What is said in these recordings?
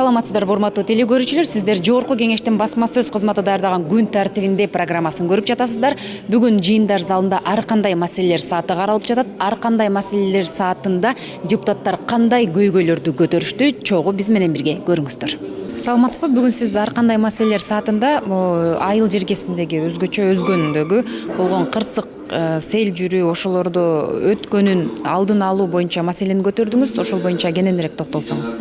Саламатсыздарбы урматтуу теле көрүүчүлөр, сиздер Жогорку кеңештин басма сөз кызматы даярдаган күн тартибинде программасын көрүп жатасыздар. Бүгүн жыйындар залында ар кандай маселелер сааты каралып жатат. Ар кандай маселелер саатында депутаттар кандай көйгөйлөрдү көтөрүштү, чогуу биз менен бирге көрүңүздөр. Саламатсызбы? Бүгүн сиз ар кандай маселелер саатында айыл жергесиндеги өзгөндөгү болгон кырсык, сел жүрүү, ошолорду өткөнүн алдын алуу боюнча маселени көтөрдүңүз. Ошол боюнча кененирээк токтолсоңуз.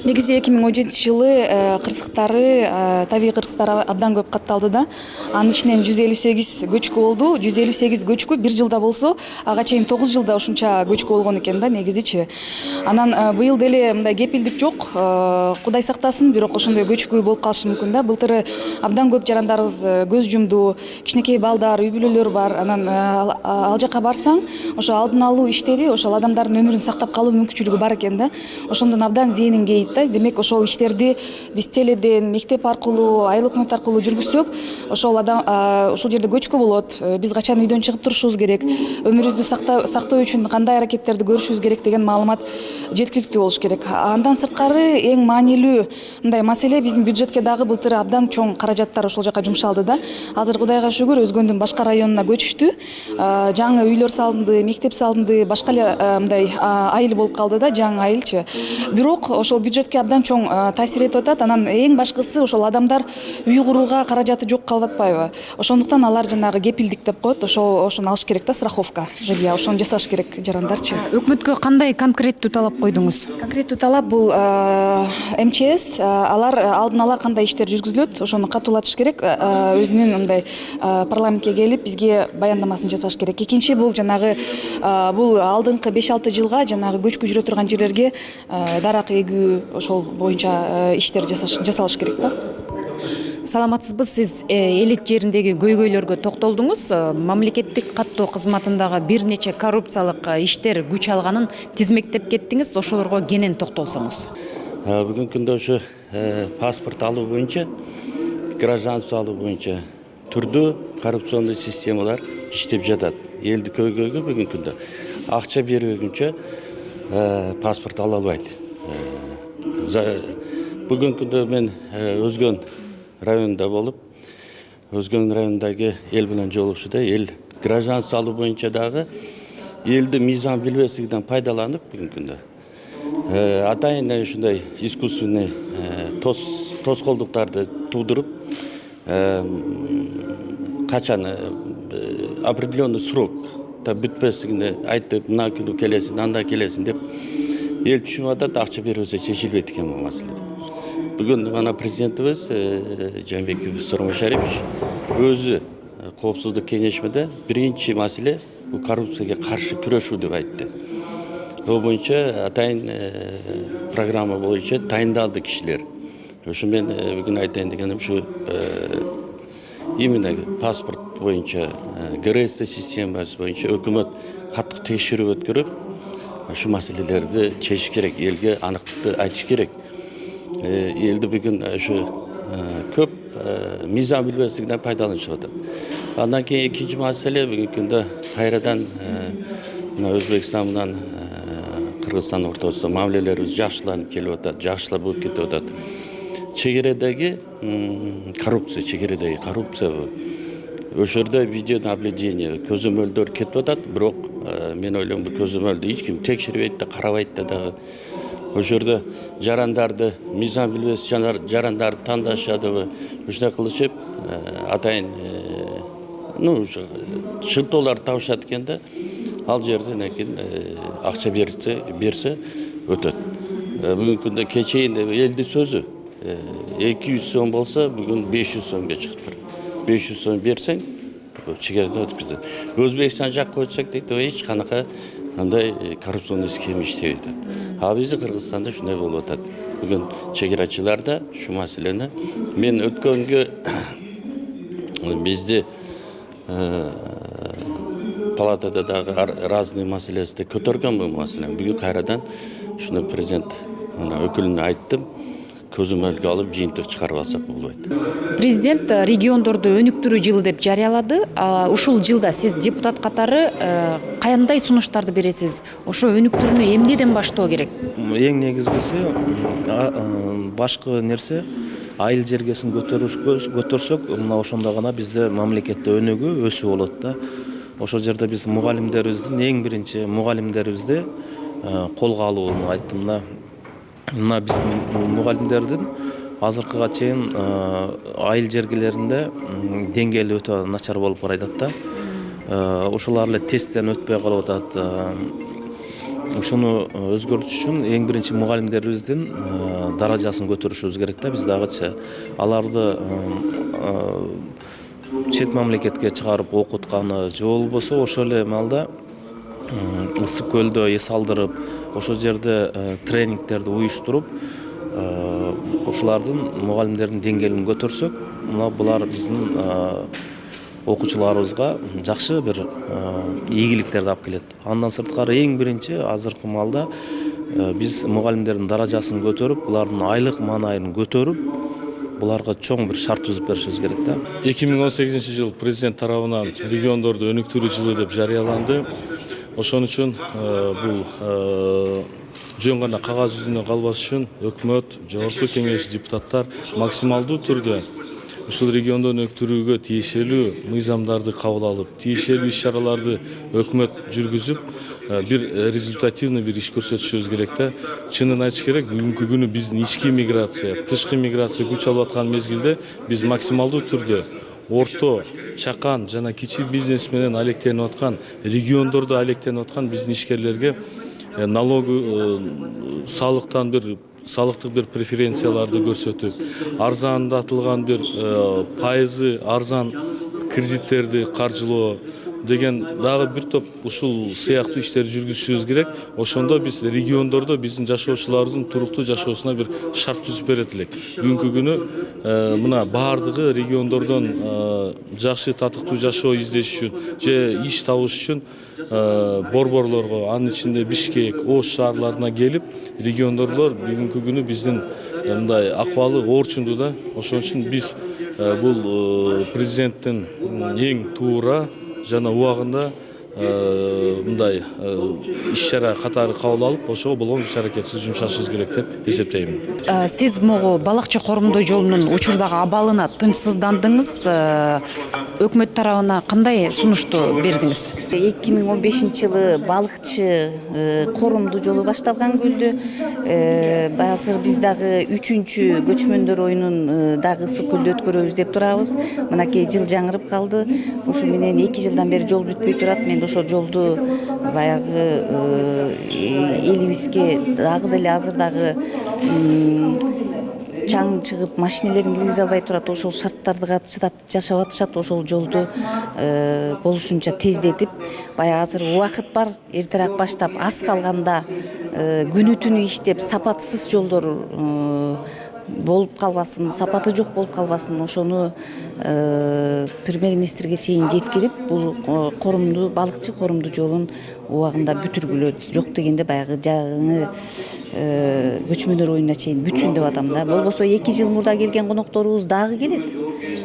Негизи 2017-жылы кырсыктары, табигый кырсыктар абдан көп катталды да. Анын ичинен 158 көчкү болду. 158 көчкү бир жылда болсо, ага чейин 9 жылда ушунча көчкү болгон экен да негизичи. Анан быйыл деле мындай кепилдик жок. Кудай сактасын, бирок ошондой көчкү болуп калышы мүмкүн да. Былтыры абдан көп жарандарыбыз көз жумду. Кичинекей балдар, үй бүлөлөр бар. Анан ал жака барсаң, ошо алдын алуу иштери, ошол адамдардын өмүрүн сактап калуу мүмкүнчүлүгү бар экен да. Ошондон абдан зээнин кейит да. Демек ошол иштерди биз теледен, мектеп аркылуу, айыл өкмөт аркылуу жүргүзсөк, ошол жерде көчкү болот. Биз качан үйдөн чыгып турушубуз керек, өмүрүбүздү сактоо үчүн кандай аракеттерди көрүшүбүз керек деген маалымат жеткиликтүү болуш керек. Андан сырткары эң маанилүү мындай маселе, биздин бюджетке дагы былтыр абдан чоң каражаттар ошол жака жумшалды да. Азыр Кудайга шүгүр Өзгөндүн башка районуна көчүштү. Жаңы үйлөр салынды, мектеп салынды, башка эле мындай айыл болуп калды да, жаңы айылчы. Бирок ошол бюджетке абдан чоң таасир этип атат. Анан эң башкысы ошол адамдар үй курууга каражаты жок калып атпайбы? Ошондуктан алар жанагы кепилдик деп коет, ошону алыш керек да, страховка жилья, ошону жасаш керек жарандарчы. Өкмөткө кандай конкреттүү талап койдуңуз? Конкреттүү талап бул МЧС, алар алдын ала кандай иштер жүргүзүлөт, ошону катуулатыш керек. Өзүнүн мындай парламентке келип бизге баяндамасын жасаш керек. Экинчи бул жанагы бул алдыңкы 5-6 жылга жанагы көчкү жүрө турган жерлерге дарак эгүү, ошол боюнча иштер жасалыш керек да. Саламатсызбы? Сиз элит жериндеги көйгөйлөргө токтолдуңуз. Мамлекеттик каттоо кызматындагы бир нече коррупциялык иштер күч алганын тизмектеп кеттиңиз. Ошолорго кенен токтолсоңуз. Бүгүнкү күндө ошо паспорт алуу боюнча, гражданство алуу боюнча түрдүү коррупционный системалар иштеп жатат. Элди көйгөйгө бүгүнкү күндө акча бербегенче паспорт ала албайт. Бүгүнкү күндө мен Өзгөн районунда болуп, Өзгөн районундагы эл менен жолугушууда эл гражданство алуу боюнча дагы элди мыйзам билбестигинен пайдаланып бүгүнкү күндө атайын ушундай искусственный тоскоолдуктарды туудуруп, качан определенный срок бүтпөстүгүнө айтып, мына күнү келесин, анда келесин деп эл түшүнүп атат, акча бербесе чечилбейт экен бул маселе. Бүгүн мана президентибиз Жээнбеков Сооронбай өзү коопсуздук кеңешмеде биринчи маселе бул коррупцияга каршы күрөшүү деп айтты. Бул боюнча атайын программа боюнча тайындалды кишилер. Ошо мен бүгүн айтайын дегеним ушу именно паспорт боюнча, ГРС системасы боюнча өкмөт катуу текшерүү өткөрүп, ушу маселелерди чечиш керек, элге аныктыкты айтыш керек. Элди бүгүн ушу көп мыйзам билбестигинен пайдаланышып атат. Андан кийин экинчи маселе бүгүнкү күндө кайрадан Өзбекстан менен Кыргызстан ортосунда мамилелерибиз жакшыланып келип атат, жакшылап болуп кетип атат. Чегередеги коррупция бул. Ошол жерде видеонаблюдение, көзөмөлдөр кетип атат, бирок мен ойлойм бул көзөмөлдү эч ким текшербейт да, карабайт да дагы. Ошол жерде жарандарды, мыйзам билбес жарандарды тандашадыбы, ушундай кылышып, атайын шылтооларды табышат экен да, ал жерден акча берсе өтөт. Бүгүнкү күндө кечейин элди сөзү 200 сом болса, бүгүн 500 сомго чыгып. 500 сом берсең, чегерден өтүп кетет. Өзбекстан жакка өтсөк дейт, эч канака андай коррупционный схема иштебейт. А биздин Кыргызстанда ушундай болуп атат. Бүгүн чегерачылар да ушу маселени мен өткөнгө бизди палатада дагы разный маселесинде көтөргөн бул маселени. Бүгүн кайрадан ушуну президент өкүлүнө айттым. көзөмөлгө алып жыйынтык чыгарып алсак болбойт. Президент региондорду өнүктүрүү жылы деп жарыялады. Ушул жылда сиз депутат катары кандай сунуштарды бересиз? Ошо өнүктүрүүнү эмнеден баштоо керек? Эң негизгиси башкы нерсе айыл жергесин көтөрсөк, мына ошондо гана бизде мамлекетте өнүгүү, өсүү болот да. Ошол жерде биз мугалимдерибиздин эң биринчи мугалимдерибизди колго алууну айттым да. Мына биздин мугалимдердин азыркыга чейин айыл жергелеринде деңгээли өтө начар болуп баратат да. Ошолар эле тесттен өтпөй калып атат. Ушуну өзгөртүш үчүн эң биринчи мугалимдерибиздин даражасын көтөрүшүбүз керек да. Биз дагычы аларды чет мамлекетке чыгарып окутканы же болбосо ошол эле маалда ысык көлдө эс алдырып, ошол жерде тренингтерди уюштуруп, ошолардын мугалимдердин деңгээлин көтөрсөк, мына булар биздин окуучуларыбызга жакшы бир ийгиликтерди алып келет. Андан сырткары эң биринчи азыркы маалда биз мугалимдердин даражасын көтөрүп, булардын айлык маанайын көтөрүп, буларга чоң бир шарт түзүп беришибиз керек да. 2018 жыл президент тарабынан региондорду өнүктүрүү жылы деп жарыяланды. Ошон үчүн бул жөн гана кагаз жүзүнө калбаш үчүн өкмөт, жогорку кеңеш, депутаттар максималдуу түрдө ушул регионду өнүктүрүүгө тиешелүү мыйзамдарды кабыл алып, тиешелүү иш-чараларды өкмөт жүргүзүп, бир результативный бир иш көрсөтүшүбүз керек да. Чынын айтыш керек, бүгүнкү күнү биздин ички миграция, тышкы миграция күч алып аткан мезгилде биз максималдуу түрдө орто, чакан жана кичи бизнес менен алектенип аткан, региондордо алектенип аткан биздин ишкерлерге налог салыктан бир салыктык бир преференцияларды көрсөтүп, арзандатылган бир пайызы арзан кредиттерди каржылоо деген дагы бир топ ушул сыяктуу иштерди жүргүзүшүбүз керек. Ошондо биз региондордо биздин жашоочуларыбыздын туруктуу жашоосуна бир шарт түзүп берет элек. Бүгүнкү күнү мына баардыгы региондордон жакшы татыктуу жашоо издеш үчүн же иш табыш үчүн борборлорго, анын ичинде Бишкек, Ош шаарларына келип, региондорлор бүгүнкү күнү биздин мындай акыбалы оорчунду да. Ошон үчүн биз бул президенттин эң туура жана убагында мындай иш-чара катары кабыл алып, ошого болгон иш-аракетибизди жумшашыбыз керек деп эсептейм. Сиз могу балыкчы коромдоо жолунун учурдагы абалына тынчсыздандыңыз. Өкмөт тарабына кандай сунушту бердиңиз? 2015 жылы балыкчы коромдуу жолу башталган көлдө. Азыр биз дагы 3-чү көчмөндөр оюнун дагы ысык көлдө өткөрөбүз деп турабыз. Мынакей жыл жаңырып калды. Ошо менен 2 жылдан бери жол бүтпөй турат. Мен ошол жолду баягы элибизге дагы деле азыр дагы чаң чыгып машинелерин киргизе албай турат. Ошол шарттарга чыдап жашап атышат. Ошол жолду болушунча тездетип, баягы азыр убакыт бар. Эртерээк баштап аз калганда күнү түнү иштеп сапатсыз жолдор болуп калбасын, сапаты жок болуп калбасын, ошону премьер-министрге чейин жеткирип, бул коромдуу балыкчы коромдуу жолун убагында бүтүргүлө, жок дегенде баягы жаңы көчмөндөр оюнуна чейин бүтсүн деп атам да. Болбосо 2 жыл мурда келген конокторубуз дагы келет.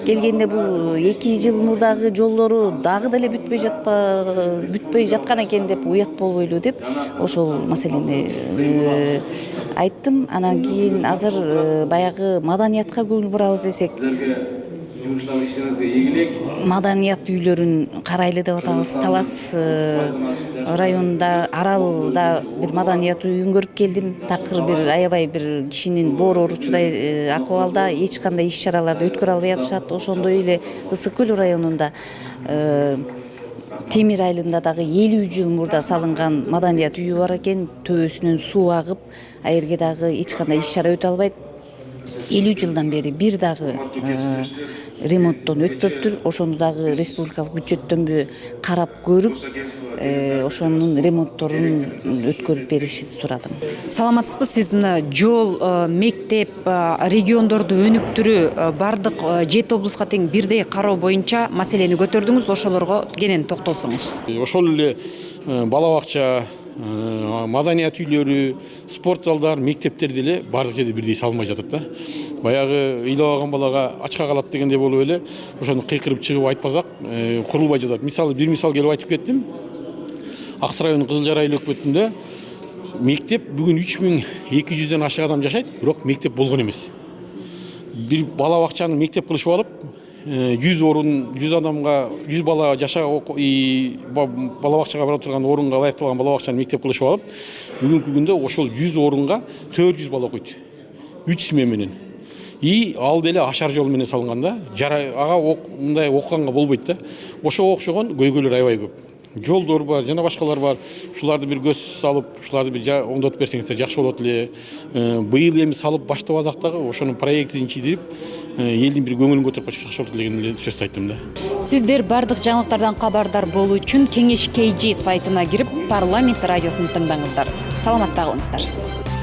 Келгенде бул 2 жыл мурдагы жолдору дагы деле бүтпөй жаткан экен деп уят болбойлу деп ошол маселени айттым. Анан кийин азыр баягы маданиятка көңүл бурабыз десек, маданият үйлөрүн карайлы деп атабыз. Талас районунда, Аралда бир маданият үйүн көрүп келдим. Такыр бир аябай бир кишинин боор ооручудай акыбалда, эч кандай иш-чараларды өткөрө албай атышат. Ошондой эле Ысык көл районунда Темир айылында дагы 50 жыл мурда салынган маданият үйү бар экен. Төбөсүнөн суу агып, аерге дагы эч кандай иш-чара өтө албайт. 50 жылдан бери бир дагы ремонттон өтпөптүр. Ошону дагы республикалык бюджеттөнбү карап көрүп, ошонун ремонтторун өткөрүп беришин сурадым. Саламатсызбы? Сиз мына жол, мектеп, региондорду өнүктүрүү бардык 7 облуска тең бирдей кароо боюнча маселени көтөрдүңүз. Ошолорго кенен токтолсоңуз. Ошол эле бала бакча, маданият үйлөрү, спорт залдар, мектептер деле бардык жерде бирдей салынбай жатат да. Баягы ыйлабаган балага ачка калат дегендей болуп эле ошону кыйкырып чыгып айтпасак курулбай жатат. Мисалы бир мисал келип айтып кеттим. Аксы районунун Кызыл Жар айыл өкмөтүндө мектеп бүгүн 3200дөн ашык адам жашайт, бирок мектеп болгон эмес. Бир бала бакчаны мектеп кылышып алып, 100 орун, 100 адамга 100 бала бала бакчага бара турган орунга ылайыкталган бала бакчаны мектеп кылышып алып, бүгүнкү күндө ошол 100 орунга 400 бала окуйт. 3 смена менен. Ал деле ашар жол менен салынган да. Ага мындай окуганга болбойт да. Ошого окшогон көйгөйлөр аябай көп. Жолдор бар, жана башкалар бар. Ушуларды бир көз салып, ушуларды бир оңдотуп берсеңиздер жакшы болот эле. Быйыл эми салып баштабасак дагы ошонун проектин чийдирип, элдин бир көңүлүн көтөрүп койсок жакшы болот деген эле сөз айттым да. Сиздер бардык жаңылыктардан кабардар болуу үчүн Кеңеш KG сайтына кирип парламент радиосун тыңдаңыздар. Саламатта калыңыздар.